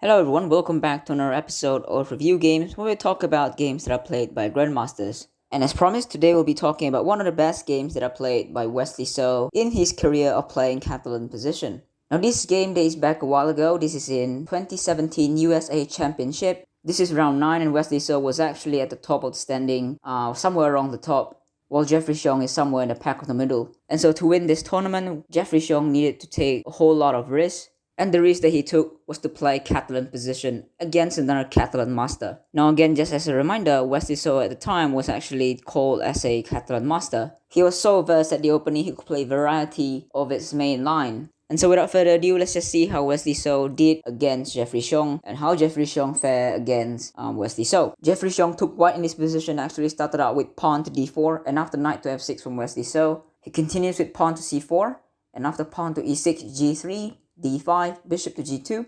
Hello everyone, welcome back to another episode of Review Games where we talk about games that are played by Grandmasters. And as promised, today we'll be talking about one of the best games that are played by Wesley So in his career of playing Catalan position. Now this game dates back a while ago. This is in 2017 USA Championship. This is round 9 and Wesley So was actually at the top of the standing, somewhere around the top, while Jeffery Xiong is somewhere in the pack of the middle. And so to win this tournament, Jeffery Xiong needed to take a whole lot of risks. And the risk that he took was to play Catalan position against another Catalan master. Now again, just as a reminder, Wesley So at the time was actually called as a Catalan master. He was so versed at the opening he could play variety of its main line. And so without further ado, let's just see how Wesley So did against Jeffery Xiong and how Jeffery Xiong fared against Wesley So. Jeffery Xiong took white in this position, actually started out with pawn to d4 and after knight to f6 from Wesley So. He continues with pawn to c4 and after pawn to e6, g3, d5, bishop to g2.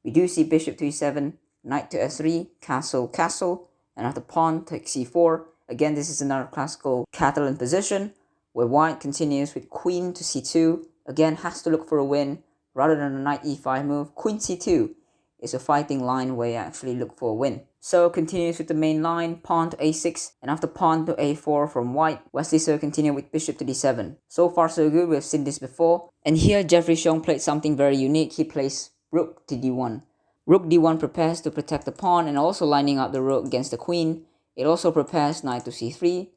We do see bishop to e7, knight to f3, castle, castle, and after pawn takes c4. Again, this is another classical Catalan position where white continues with queen to c2. Again, has to look for a win rather than a knight e5 move. Queen c2 is a fighting line where you actually look for a win. So continues with the main line, pawn to a6, and after pawn to a4 from white, Wesley So continued with bishop to d7. So far so good, we've seen this before. And here Jeffery Xiong played something very unique. He plays rook to d1. Rook d1 prepares to protect the pawn and also lining up the rook against the queen. It also prepares knight to c3,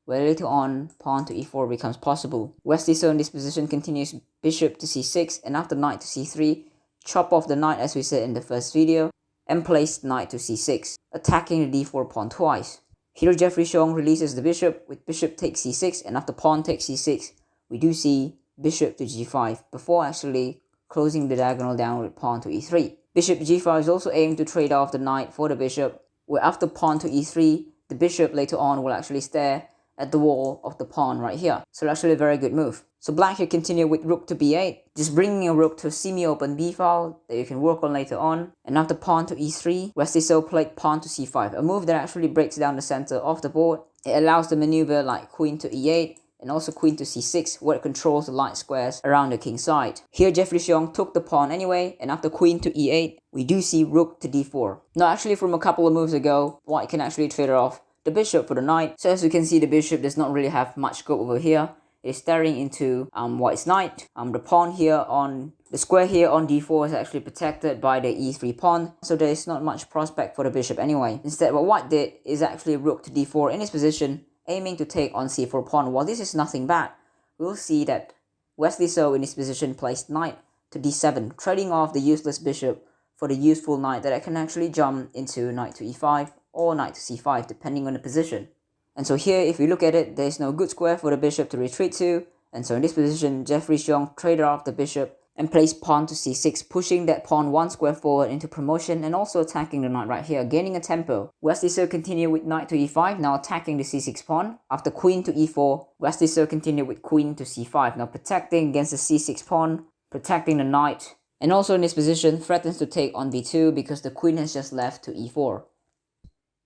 where later on, pawn to e4 becomes possible. Wesley So in this position continues bishop to c6, and after knight to c3, chop off the knight as we said in the first video, and place knight to c6, attacking the d4 pawn twice. Here Jeffery Xiong releases the bishop with bishop takes c6, and after pawn takes c6, we do see bishop to g5 before actually closing the diagonal down with pawn to e3. Bishop g5 is also aimed to trade off the knight for the bishop, where after pawn to e3, the bishop later on will actually stare at the wall of the pawn right here. So actually a very good move. So black here continue with rook to b8, just bringing a rook to a semi-open b file that you can work on later on. And after pawn to e3, Wesley So played pawn to c5, a move that actually breaks down the center of the board. It allows the maneuver like queen to e8 and also queen to c6, where it controls the light squares around the king side. Here Jeffery Xiong took the pawn anyway, and after queen to e8, we do see rook to d4. Now actually from a couple of moves ago, white can actually trade off the bishop for the knight. So as you can see, the bishop does not really have much scope over here. It is staring into white's knight. The pawn here on the square here on d4 is actually protected by the e3 pawn, so there is not much prospect for the bishop anyway. Instead, what white did is actually rook to d4 in this position, aiming to take on c4 pawn. While this is nothing bad, we'll see that Wesley So in this position placed knight to d7, trading off the useless bishop for the useful knight that can actually jump into knight to e5 or knight to c5 depending on the position. And so here, if we look at it, there is no good square for the bishop to retreat to, and so in this position, Jeffery Xiong traded off the bishop and placed pawn to c6, pushing that pawn one square forward into promotion and also attacking the knight right here, gaining a tempo. Wesley So continued with knight to e5, now attacking the c6 pawn. After queen to e4, Wesley So continued with queen to c5, now protecting against the c6 pawn, protecting the knight, and also in this position, threatens to take on b2 because the queen has just left to e4.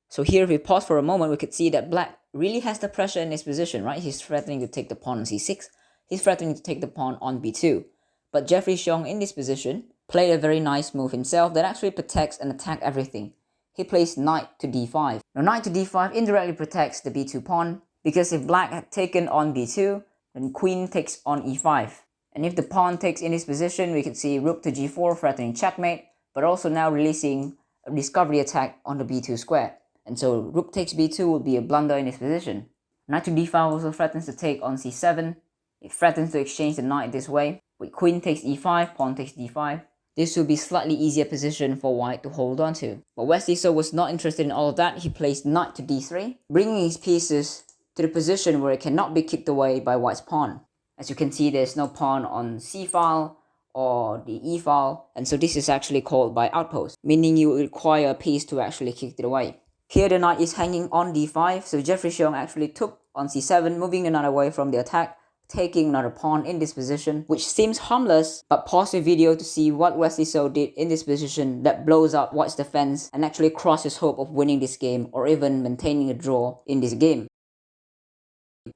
So here, if we pause for a moment, we could see that black really has the pressure in this position, right? He's threatening to take the pawn on c6. He's threatening to take the pawn on b2. But Jeffery Xiong in this position played a very nice move himself that actually protects and attacks everything. He plays knight to d5. Now knight to d5 indirectly protects the b2 pawn, because if black had taken on b2, then queen takes on e5. And if the pawn takes in this position, we could see rook to g4 threatening checkmate, but also now releasing a discovery attack on the b2 square. And so rook takes b2 will be a blunder in this position. Knight to d5 also threatens to take on c7. It threatens to exchange the knight this way. With queen takes e5, pawn takes d5. This will be slightly easier position for white to hold on to. But Wesley So was not interested in all of that. He placed knight to d3, bringing his pieces to the position where it cannot be kicked away by white's pawn. As you can see, there's no pawn on c file or the e file, and so this is actually called by outpost, meaning you require a piece to actually kick it away. Here the knight is hanging on d5, so Jeffery Xiong actually took on c7, moving the knight away from the attack, taking another pawn in this position, which seems harmless, but pause the video to see what Wesley So did in this position that blows up white's defense and actually crosses hope of winning this game or even maintaining a draw in this game.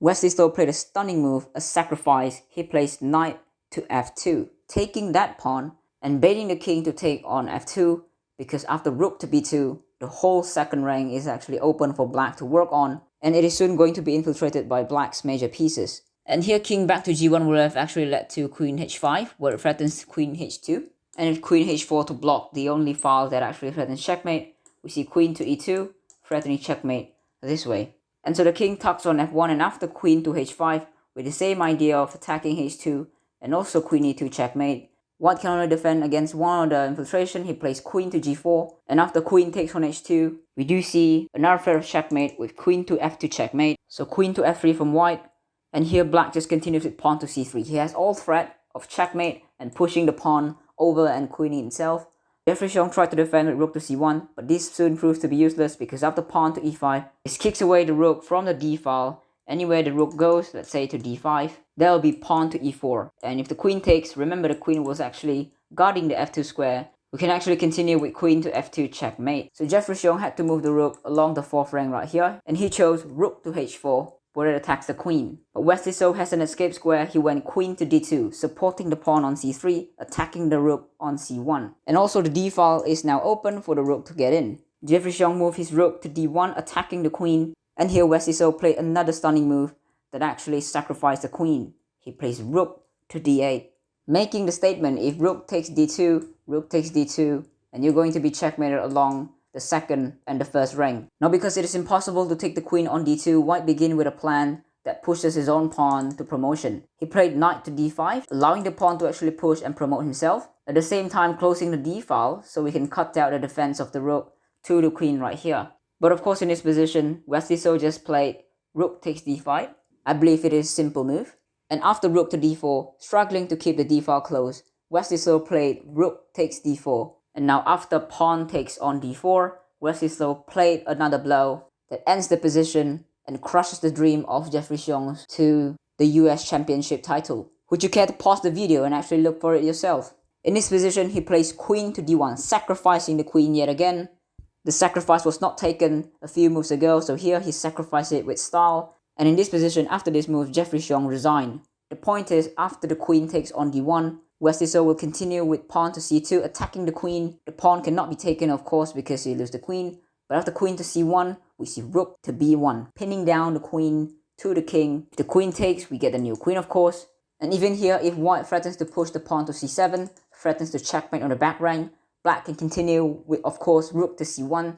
Wesley So played a stunning move, a sacrifice. He placed knight to f2, taking that pawn and baiting the king to take on f2, because after rook to b2, the whole second rank is actually open for black to work on, and it is soon going to be infiltrated by black's major pieces. And here king back to g1 will have actually led to queen h5, where it threatens queen h2, and queen h4 to block the only file that actually threatens checkmate. We see queen to e2, threatening checkmate this way. And so the king tucks on f1, and after queen to h5, with the same idea of attacking h2, and also queen e2 checkmate, white can only defend against one of the infiltration. He plays queen to g4, and after queen takes on h2, we do see another threat of checkmate with queen to f2 checkmate. So queen to f3 from white, and here black just continues with pawn to c3. He has all threat of checkmate and pushing the pawn over and queening himself. Jeffery Xiong tried to defend with rook to c1, but this soon proves to be useless because after pawn to e5, this kicks away the rook from the d file. Anywhere the rook goes, let's say to d5, there will be pawn to e4. And if the queen takes, remember the queen was actually guarding the f2 square, we can actually continue with queen to f2 checkmate. So Jeffery Xiong had to move the rook along the 4th rank right here, and he chose rook to h4, where it attacks the queen. But Wesley So has an escape square. He went queen to d2, supporting the pawn on c3, attacking the rook on c1. And also the d file is now open for the rook to get in. Jeffery Xiong moved his rook to d1, attacking the queen. And here Wesley So played another stunning move that actually sacrificed the queen. He plays rook to d8, making the statement, if rook takes d2, rook takes d2, and you're going to be checkmated along the 2nd and the 1st rank. Now because it is impossible to take the queen on d2, white begin with a plan that pushes his own pawn to promotion. He played knight to d5, allowing the pawn to actually push and promote himself, at the same time closing the d file so we can cut out the defense of the rook to the queen right here. But of course in this position, Wesley So just played rook takes d5. I believe it is a simple move. And after rook to d4, struggling to keep the d file closed, Wesley So played rook takes d4. And now after pawn takes on d4, Wesley So played another blow that ends the position and crushes the dream of Jeffery Xiong to the US Championship title. Would you care to pause the video and actually look for it yourself? In this position, he plays queen to d1, sacrificing the queen yet again. The sacrifice was not taken a few moves ago, so here he sacrificed it with style. And in this position, after this move, Jeffery Xiong resigned. The point is, after the queen takes on d1, Wesley So will continue with pawn to c2, attacking the queen. The pawn cannot be taken, of course, because he loses the queen. But after queen to c1, we see rook to b1, pinning down the queen to the king. If the queen takes, we get the new queen, of course. And even here, if white threatens to push the pawn to c7, threatens to checkmate on the back rank, black can continue with, of course, rook to c1,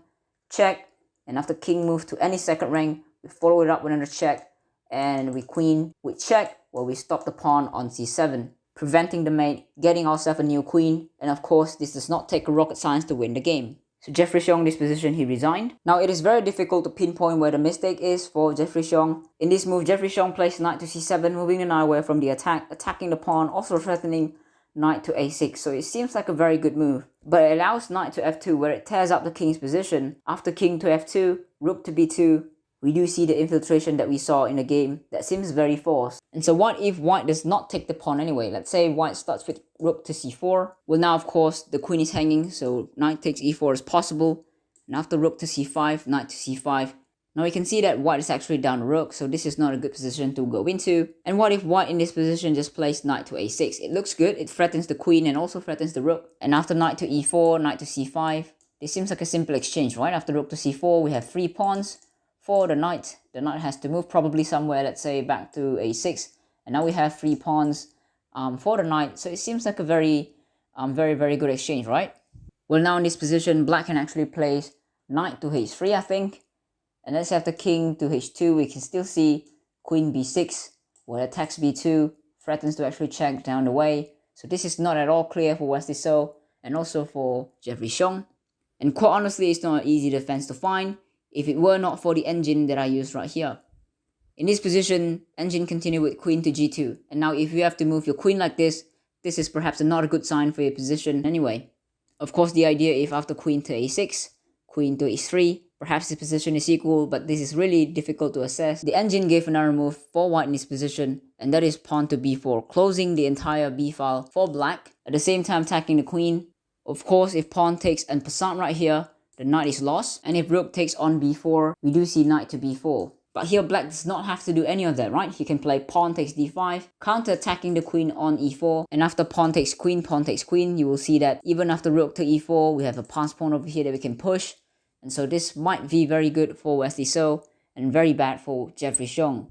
check, and after king moves to any 2nd rank, we follow it up with another check, and we queen with check, where we stop the pawn on c7, preventing the mate, getting ourselves a new queen, and of course, this does not take a rocket science to win the game. So Jeffery Xiong, in this position, he resigned. Now it is very difficult to pinpoint where the mistake is for Jeffery Xiong. In this move, Jeffery Xiong plays knight to c7, moving the knight away from the attack, attacking the pawn, also threatening knight to a6, so it seems like a very good move. But it allows knight to f2, where it tears up the king's position. After king to f2, rook to b2, we do see the infiltration that we saw in the game that seems very forced. And so what if white does not take the pawn anyway? Let's say white starts with rook to c4. Well, now of course the queen is hanging, so knight takes e4 is possible. And after rook to c5, knight to c5. Now we can see that white is actually down rook, so this is not a good position to go into. And what if white in this position just plays knight to a6? It looks good, it threatens the queen and also threatens the rook. And after knight to e4, knight to c5, this seems like a simple exchange, right? After rook to c4, we have 3 pawns. For the knight has to move probably somewhere, let's say back to a6. And now we have 3 pawns for the knight, so it seems like a very good exchange, right? Well, now in this position, black can actually place knight to h3, I think. And let's have the king to h2. We can still see queen b6, where attacks b2, threatens to actually check down the way. So this is not at all clear for Wesley So, and also for Jeffery Xiong. And quite honestly, it's not an easy defense to find, if it were not for the engine that I used right here. In this position, engine continue with queen to g2. And now if you have to move your queen like this is perhaps not a good sign for your position anyway. Of course, the idea if after queen to a6, queen to h3, perhaps the position is equal, but this is really difficult to assess. The engine gave another move for white in this position, and that is pawn to b4, closing the entire b file for black, at the same time attacking the queen. Of course, if pawn takes and passant right here, the knight is lost, and if rook takes on b4, we do see knight to b4. But here black does not have to do any of that, right? He can play pawn takes d5, counter-attacking the queen on e4, and after pawn takes queen, you will see that even after rook to e4, we have a pass pawn over here that we can push. And so this might be very good for Wesley So, and very bad for Jeffery Xiong.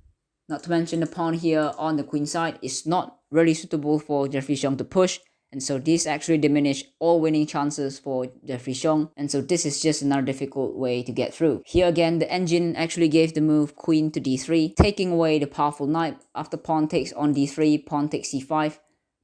Not to mention the pawn here on the queen side is not really suitable for Jeffery Xiong to push, and so this actually diminished all winning chances for Jeffery Xiong, and so this is just another difficult way to get through. Here again, the engine actually gave the move queen to d3, taking away the powerful knight after pawn takes on d3, pawn takes c5.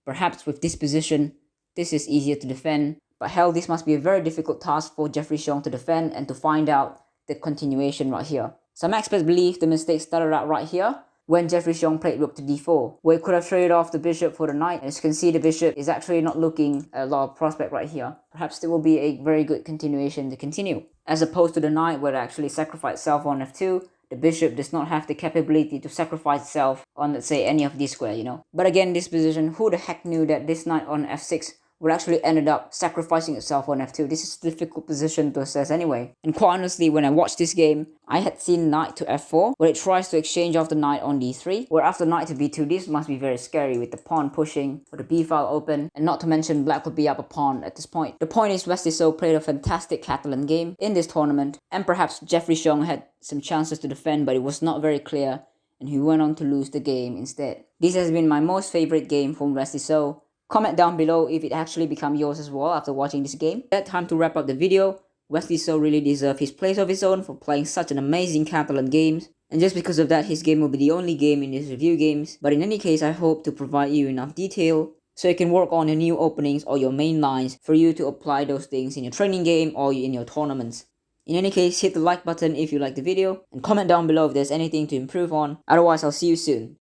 Perhaps with this position, this is easier to defend, but hell, this must be a very difficult task for Jeffery Xiong to defend and to find out the continuation right here. Some experts believe the mistake started out right here, when Jeffery Xiong played rook to d4, where he could have traded off the bishop for the knight. As you can see, the bishop is actually not looking at a lot of prospect right here. Perhaps there will be a very good continuation to continue. As opposed to the knight, where it actually sacrificed itself on f2, the bishop does not have the capability to sacrifice itself on, let's say, any of these square, you know. But again, this position, who the heck knew that this knight on f6 would actually ended up sacrificing itself on f2. This is a difficult position to assess anyway. And quite honestly, when I watched this game, I had seen knight to f4, where it tries to exchange off the knight on d3, where after knight to b2, this must be very scary with the pawn pushing, or the b file open, and not to mention black would be up a pawn at this point. The point is Wesley So played a fantastic Catalan game in this tournament, and perhaps Jeffery Xiong had some chances to defend, but it was not very clear, and he went on to lose the game instead. This has been my most favorite game from Wesley So. Comment down below if it actually become yours as well after watching this game. That time to wrap up the video. Wesley So really deserves his place of his own for playing such an amazing Catalan games. And just because of that, his game will be the only game in this review games. But in any case, I hope to provide you enough detail so you can work on your new openings or your main lines for you to apply those things in your training game or in your tournaments. In any case, hit the like button if you like the video and comment down below if there's anything to improve on. Otherwise, I'll see you soon.